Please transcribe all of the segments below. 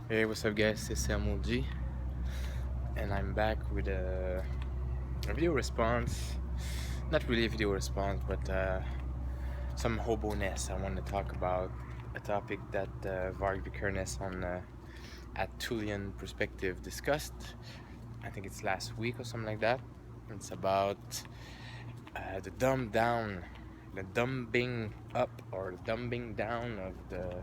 Hey, what's up, guys? It's G, and I'm back with a video response. Not really a video response, but some hobo-ness. I want to talk about a topic that Varg Vikernes on at ThuleanPerspective discussed. I think it's last week or something like that. It's about the dumb down, the dumbing up or the dumbing down of the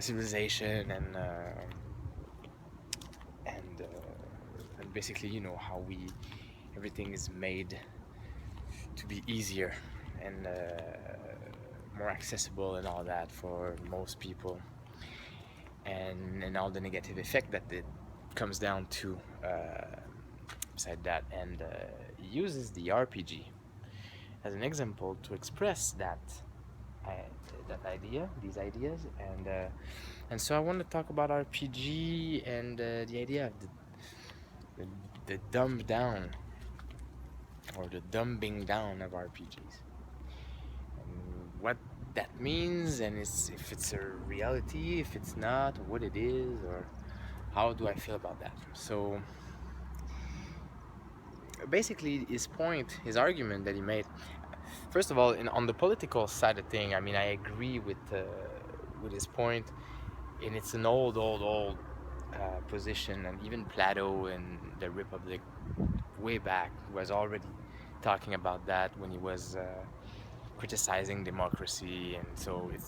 civilization and basically, how everything is made to be easier and more accessible and all that for most people, and all the negative effect that it comes down to beside that. And he uses the RPG as an example to express uh, that idea, these ideas, and so I want to talk about RPG and the idea of the, the dumb down or the dumbing down of RPGs, and what that means, and if it's a reality, if it's not, what it is, or how do I feel about that. So basically, his argument that he made, first of all, on the political side of thing, I mean, I agree with his point, and it's an old position, and even Plato and the Republic way back was already talking about that when he was criticizing democracy. And so it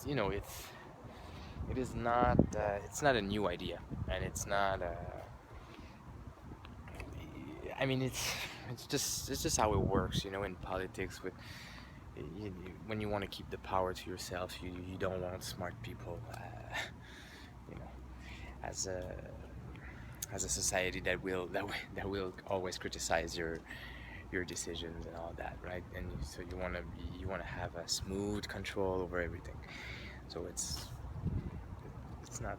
is not it's not a new idea, and it's not I mean, it's just how it works, in politics. With when you want to keep the power to yourself, you don't want smart people, you know as a society that will always criticize your decisions and all that, right? And so you want to have a smooth control over everything. So it's not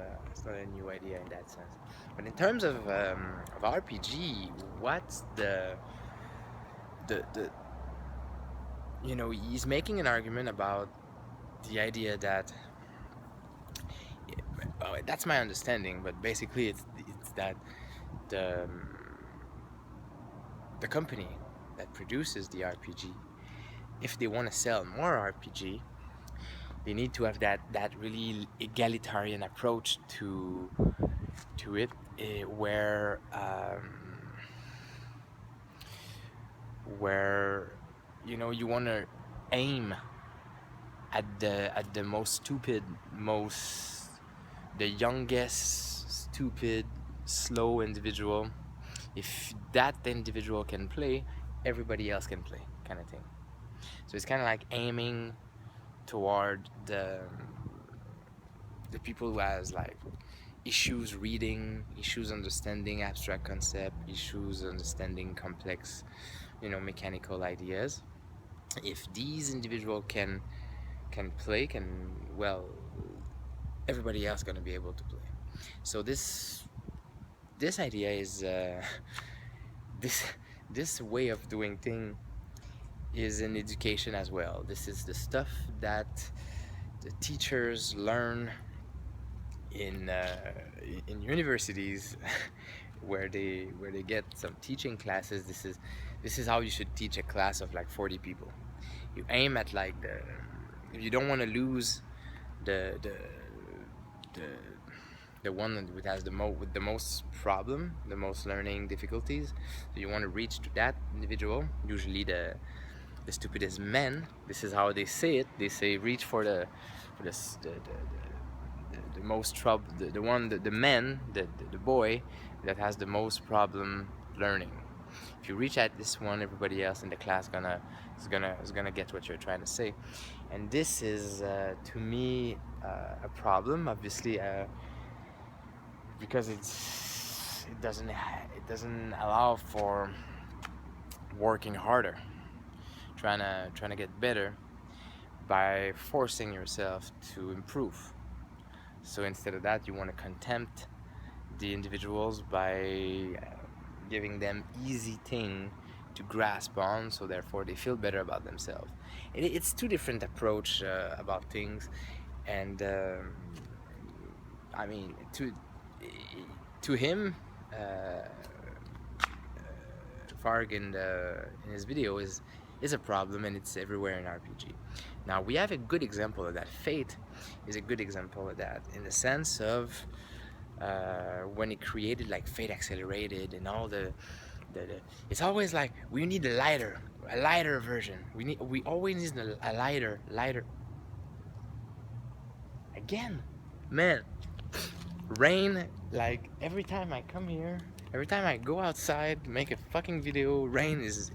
a new idea in that sense. But in terms of RPG, what's the he's making an argument about the idea that, that's my understanding, but basically it's that the company that produces the RPG, if they want to sell more RPG, they need to have that really egalitarian approach to it, where you want to aim at the most stupid, most the youngest stupid slow individual. If that individual can play, everybody else can play, kind of thing. So it's kind of like aiming toward the people who has like issues reading, issues understanding abstract concept, issues understanding complex, mechanical ideas. If these individual can play, well, everybody else gonna be able to play. So this idea is this this way of doing thing is in education as well. This is the stuff that the teachers learn in universities, where they get some teaching classes. This is how you should teach a class of like 40 people. You aim at like if you don't want to lose the the the the one that has with the most problem, the most learning difficulties. So you want to reach to that individual, usually the stupidest men. This is how they say it. They say reach for the most trouble, the man, the boy that has the most problem learning. If you reach at this one, everybody else in the class is gonna get what you're trying to say. And this is to me a problem, obviously, because it doesn't allow for working harder, trying to get better by forcing yourself to improve. So instead of that, you want to contempt the individuals by giving them easy thing to grasp on, so therefore they feel better about themselves. It's two different approach about things, and I mean, to him, uh, Farg in his video is a problem, and it's everywhere in RPG. Now we have a good example of that. Fate is a good example of that, in the sense of when it created like Fate Accelerated and all the it's always like we need a lighter version. We always need a lighter again, man. Rain, like every time I come here, every time I go outside, make a fucking video, rain is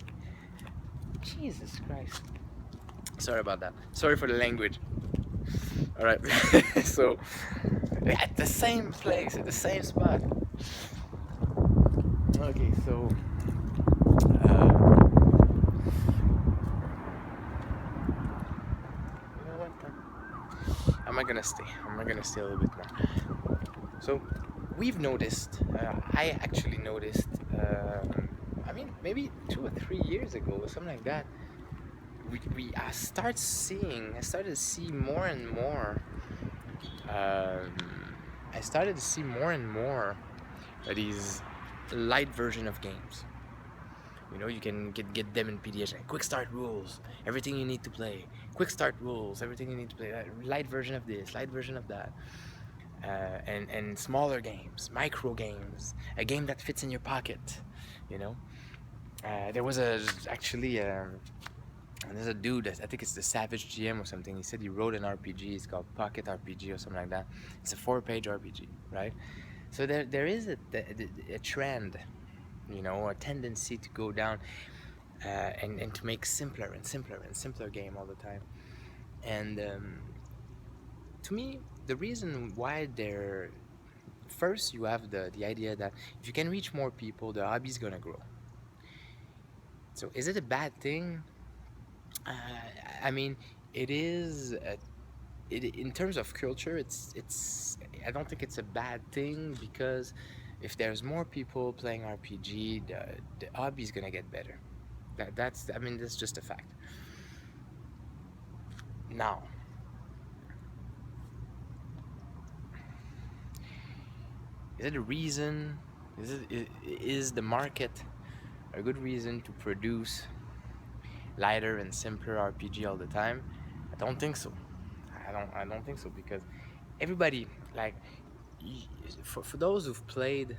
Jesus Christ. Sorry about that. Sorry for the language. All right. So at the same place, at the same spot. Okay, so uh, you know what? I'm not gonna stay. I'm not gonna stay a little bit more. So we've noticed. I actually noticed. I mean, maybe 2 or 3 years ago, or something like that. I started to see more and more. Um, I started to see more and more these light version of games. You know, you can get them in PDH, like quick start rules, everything you need to play. Quick start rules, everything you need to play. Light version of this, light version of that. And smaller games, micro games, a game that fits in your pocket. You know, there was actually there's a dude that I think it's the Savage GM or something. He said he wrote an RPG. It's called Pocket RPG or something like that. It's a 4-page RPG, right? So there is a trend, you know, a tendency to go down and to make simpler and simpler and simpler game all the time. And to me, the reason why they're first, you have the idea that if you can reach more people, the hobby's gonna grow. So is it a bad thing? Uh, I mean, it is. In terms of culture, it's. I don't think it's a bad thing, because if there's more people playing RPG, the hobby's gonna get better. That's. I mean, that's just a fact. Now, is it a reason? Is the market a good reason to produce lighter and simpler RPG all the time? I don't think so. I don't think so, because everybody, like, for those who've played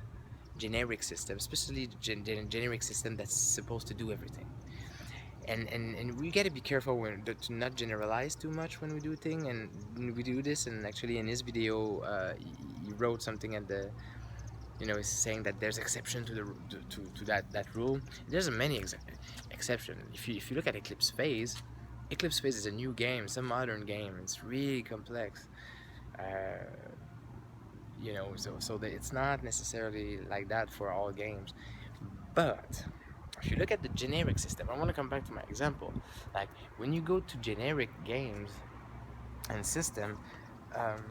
generic systems, especially generic system that's supposed to do everything, and we gotta be careful to not generalize too much when we do thing, and we do this. And actually in his video, he wrote something at the, you know, he's saying that there's exception to the to that rule. There's a many exception. If you look at Eclipse Phase is a new game, it's a modern game. It's really complex. Uh, you know, so that it's not necessarily like that for all games. But if you look at the generic system, I want to come back to my example. Like when you go to generic games and system, um,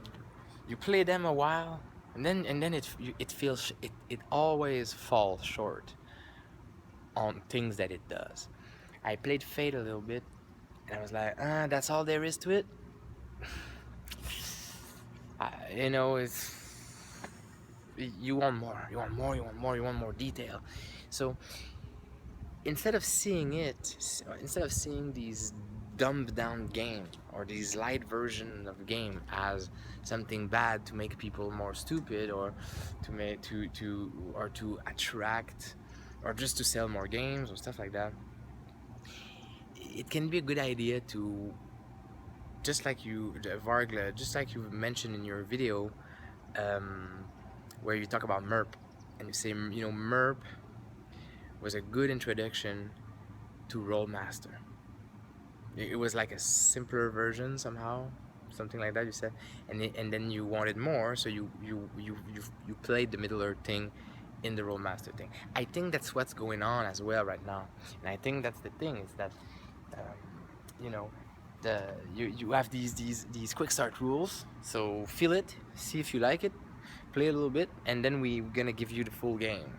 you play them a while, and then it feels it always falls short on things that it does. I played Fate a little bit, and I was like, that's all there is to it. You know, it's you want more, you want more, you want more, you want more detail. So instead of seeing these dumbed down game or these light version of game as something bad to make people more stupid, or to make to attract, or just to sell more games or stuff like that, it can be a good idea to, just like you, Vargla, just like you mentioned in your video, um, where you talk about MERP, and you say, you know, MERP was a good introduction to Rollmaster. It was like a simpler version somehow, something like that. You said, and then you wanted more, so you played the Middle Earth thing in the Rollmaster thing. I think that's what's going on as well right now, and I think that's the thing, is that you know, you have these quick start rules. So feel it, see if you like it, play a little bit, and then we're gonna give you the full game.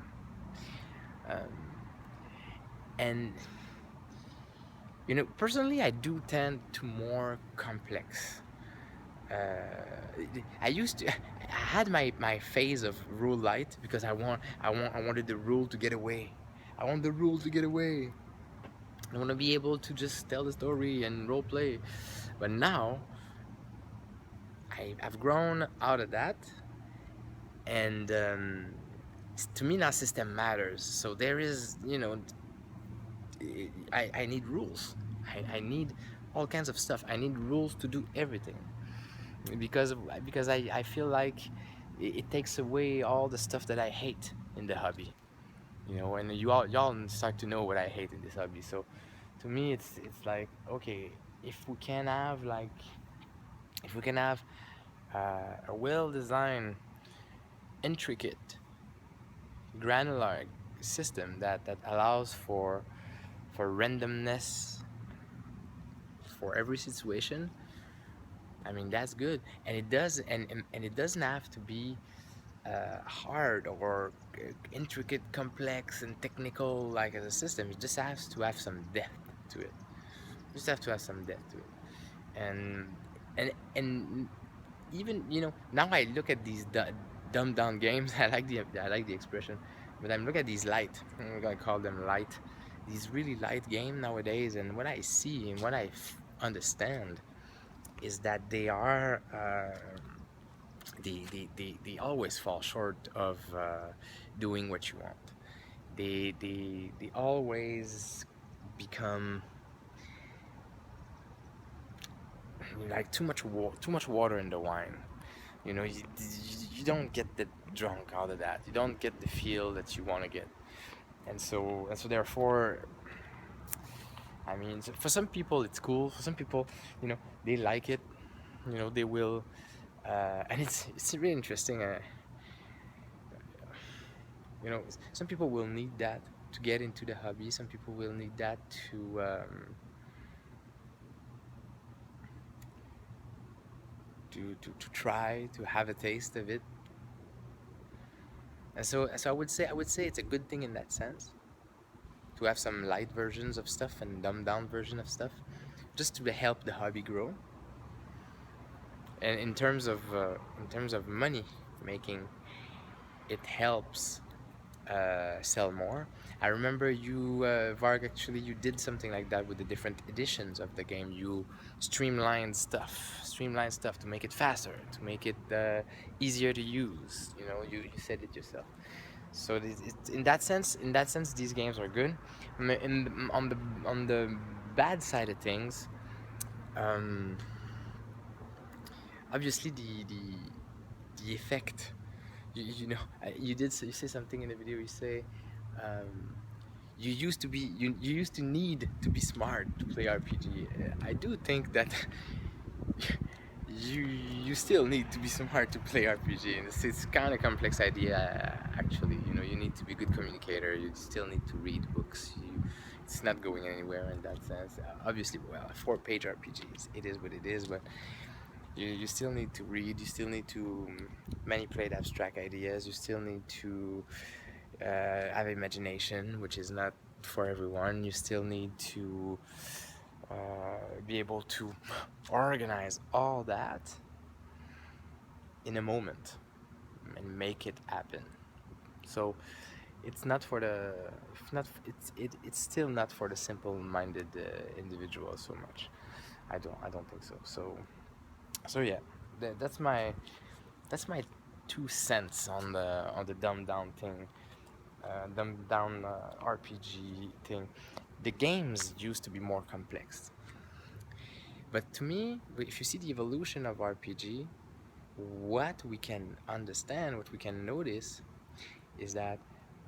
Um, and you know, personally, I do tend to more complex I used to I had my phase of rule light because I wanted the rule to get away. I want the rule to get away. I want to be able to just tell the story and role play. But now I've grown out of that, and to me now system matters. So there is, I need rules. I need all kinds of stuff. I need rules to do everything because I feel like it takes away all the stuff that I hate in the hobby. And y'all start to know what I hate in this hobby. So to me, it's like, okay, if we can have like if we can have a well-designed, intricate, granular system that allows for randomness for every situation. I mean, that's good, and it does, and it doesn't have to be hard or intricate, complex, and technical like as a system. It just has to have some depth to it. Just have to have some depth to it, and and even now I look at these dumbed down games. I like the expression, but I look at these light. I'm gonna call them light. These really light game nowadays, and what I see and what I understand is that they are they always fall short of doing what you want. They always become like too much water in the wine. You don't get the drunk out of that. You don't get the feel that you want to get. And so therefore, I mean, so for some people it's cool. For some people, they like it. They will, and it's really interesting. Some people will need that to get into the hobby. Some people will need that to try to have a taste of it. And so I would say it's a good thing in that sense to have some light versions of stuff and dumbed down version of stuff, just to help the hobby grow. And in terms of money making, it helps sell more. I remember you, Varg, actually, you did something like that with the different editions of the game. You streamlined stuff to make it faster, to make it easier to use. You said it yourself. So in that sense, these games are good. On the bad side of things, um, obviously the effect. You say something in the video. You say um, you used to need to be smart to play RPG. I do think that you still need to be smart to play RPG, and it's kind of complex idea actually. You need to be a good communicator. You still need to read books. It's not going anywhere in that sense. Obviously, well, a 4-page RPGs, it is what it is, but you still need to read. You still need to manipulate abstract ideas. You still need to have imagination, which is not for everyone. You still need to be able to organize all that in a moment and make it happen. So it's not for the not it's still not for the simple-minded individual so much. I don't think so. So yeah, that's my 2 cents on the dumbed down thing, dumbed down RPG thing. The games used to be more complex, but to me, if you see the evolution of RPG, what we can understand, what we can notice, is that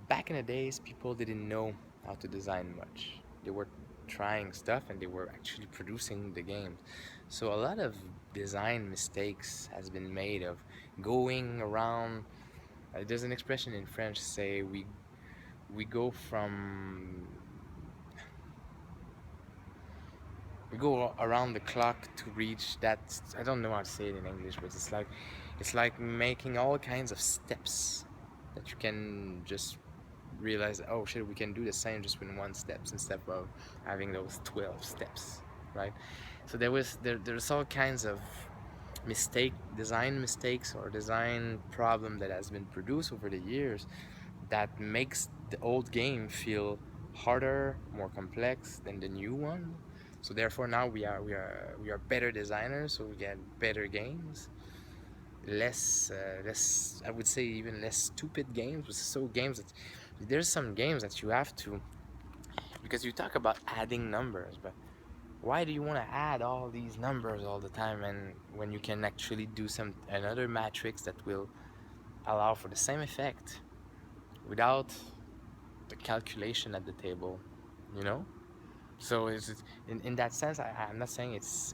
back in the days, people didn't know how to design much. They were trying stuff and they were actually producing the games. So a lot of design mistakes has been made of going around. There's an expression in French say we go from we go around the clock to reach that. I don't know how to say it in English, but it's like making all kinds of steps that you can just realize, oh shit, we can do the same just with one steps instead of having those 12 steps, right? So there's all kinds of design mistakes or design problem that has been produced over the years that makes the old game feel harder, more complex than the new one. So therefore now we are better designers, so we get better games, less, I would say, even less stupid games. But so games that there's some games that you have to, because you talk about adding numbers, but why do you want to add all these numbers all the time, and when you can actually do some another matrix that will allow for the same effect without the calculation at the table, you know? So in that sense, I'm not saying it's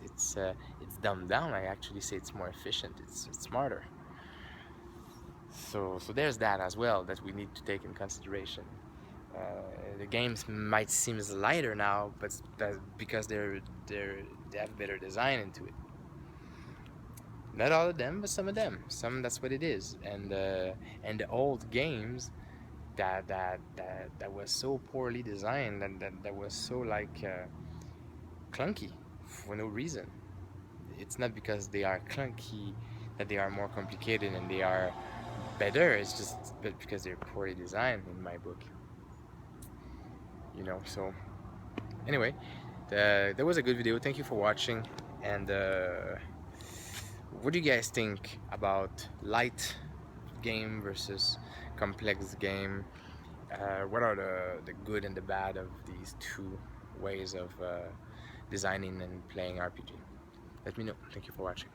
dumbed down. I actually say it's more efficient. It's smarter. So there's that as well that we need to take in consideration. Uh, the games might seem lighter now, but that's because they have better design into it. Not all of them, but some of them. Some, that's what it is. And the old games that was so poorly designed, and that was so like clunky for no reason. It's not because they are clunky that they are more complicated and they are better. It's just but because they're poorly designed in my book. So anyway, that was a good video. Thank you for watching. And what do you guys think about light game versus complex game? What are the good and the bad of these two ways of designing and playing RPG? Let me know. Thank you for watching.